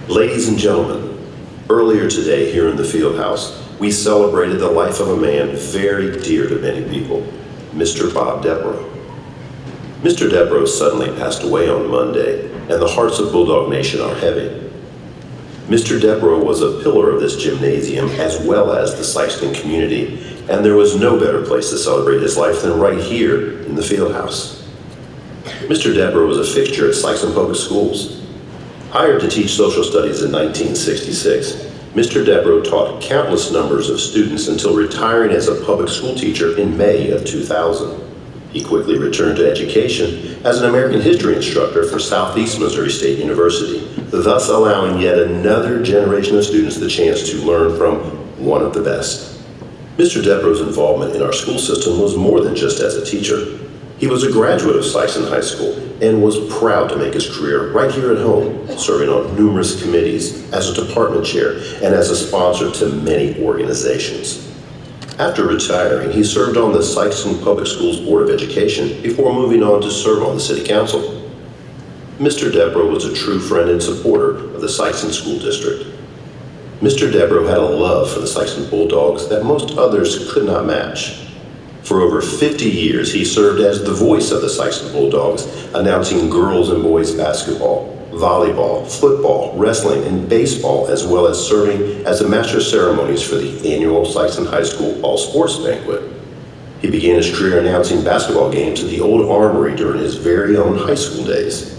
Ladies and gentlemen, earlier today here in the field house, we celebrated the life of a man very dear to many people, Mr. Bob Depro. Mr. Depro suddenly passed away on Monday, and the hearts of Bulldog Nation are heavy. Mr. Depro was a pillar of this gymnasium as well as the Sikeston community, and there was no better place to celebrate his life than right here in the field house. Mr. Depro was a fixture at Sikeston Public Schools. Hired to teach social studies in 1966, Mr. Depro taught countless numbers of students until retiring as a public school teacher in May of 2000. He quickly returned to education as an American history instructor for Southeast Missouri State University, thus allowing yet another generation of students the chance to learn from one of the best. Mr. Depro's involvement in our school system was more than just as a teacher. He was a graduate of Sikeston High School and was proud to make his career right here at home, serving on numerous committees as a department chair and as a sponsor to many organizations. After retiring, he served on the Sikeston Public Schools Board of Education before moving on to serve on the City Council. Mr. Depro was a true friend and supporter of the Sikeston School District. Mr. Depro had a love for the Sikeston Bulldogs that most others could not match. For over 50 years, he served as the voice of the Sikeston Bulldogs, announcing girls and boys basketball, volleyball, football, wrestling, and baseball, as well as serving as the master of ceremonies for the annual Sikeston High School All-Sports Banquet. He began his career announcing basketball games at the Old Armory during his very own high school days.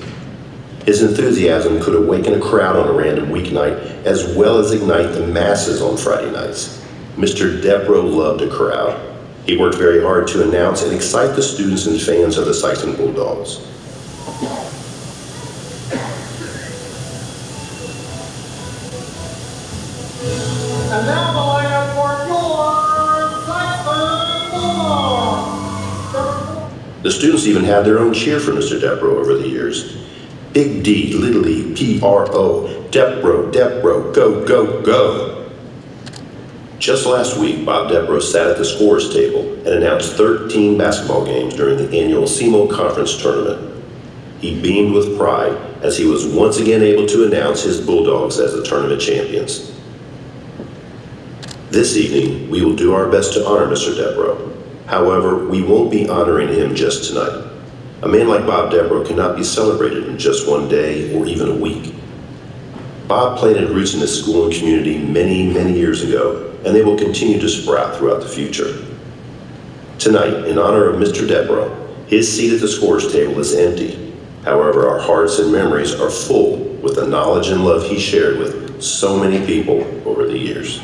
His enthusiasm could awaken a crowd on a random weeknight, as well as ignite the masses on Friday nights. Mr. Depro loved a crowd. He worked very hard to announce and excite the students and fans of the Sikeston Bulldogs. And now the lineup for your Sikeston Bulldogs. The students even had their own cheer for Mr. Depro over the years. Big D, little E, P-R-O, Depro, Depro, go, go, go. Just last week, Bob Depro sat at the scorer's table and announced 13 basketball games during the annual SEMO Conference Tournament. He beamed with pride as he was once again able to announce his Bulldogs as the tournament champions. This evening, we will do our best to honor Mr. Depro. However, we won't be honoring him just tonight. A man like Bob Depro cannot be celebrated in just one day or even a week. Bob planted roots in this school and community many, many years ago, and they will continue to sprout throughout the future. Tonight, in honor of Mr. Depro, his seat at the scorer's table is empty. However, our hearts and memories are full with the knowledge and love he shared with so many people over the years.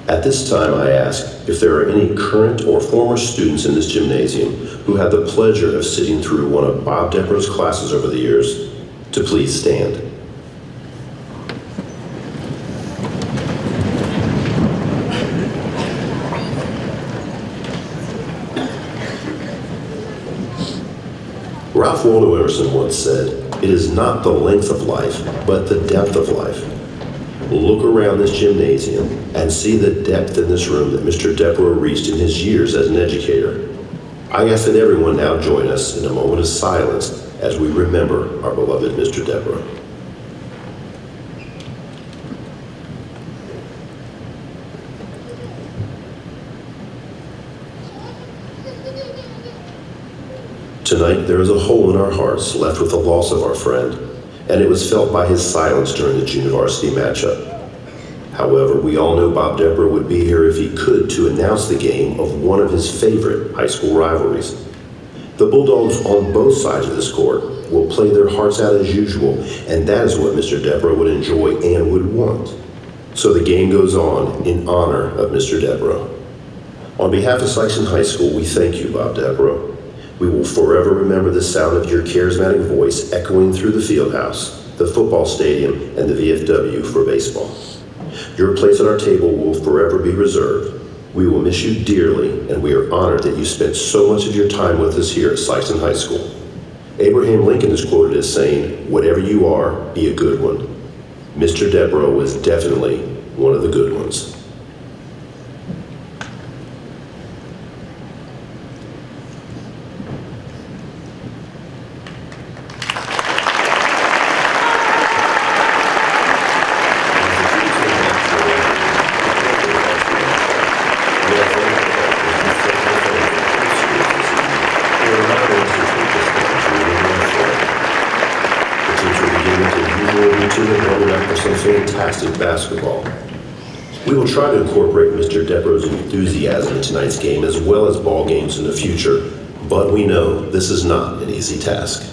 At this time, I ask if there are any current or former students in this gymnasium who had the pleasure of sitting through one of Bob Depro's classes over the years to please stand. Ralph Waldo Emerson once said, "It is not the length of life, but the depth of life." Look around this gymnasium and see the depth in this room that Mr. Depro reached in his years as an educator. I ask that everyone now join us in a moment of silence as we remember our beloved Mr. Depro. Tonight, there is a hole in our hearts left with the loss of our friend, and it was felt by his silence during the junior varsity matchup. However, we all know Bob Depro would be here if he could to announce the game of one of his favorite high school rivalries. The Bulldogs on both sides of this court will play their hearts out as usual, and that is what Mr. Depro would enjoy and would want. So the game goes on in honor of Mr. Depro. On behalf of Sikeston High School, we thank you, Bob Depro. We will forever remember the sound of your charismatic voice echoing through the field house, the football stadium, and the VFW for baseball. Your place at our table will forever be reserved. We will miss you dearly, and we are honored that you spent so much of your time with us here at Sikeston High School. Abraham Lincoln is quoted as saying, "Whatever you are, be a good one." Mr. Depro was definitely one of the good ones. Some fantastic basketball. We will try to incorporate Mr. Depro's enthusiasm in tonight's game as well as ball games in the future, but we know this is not an easy task.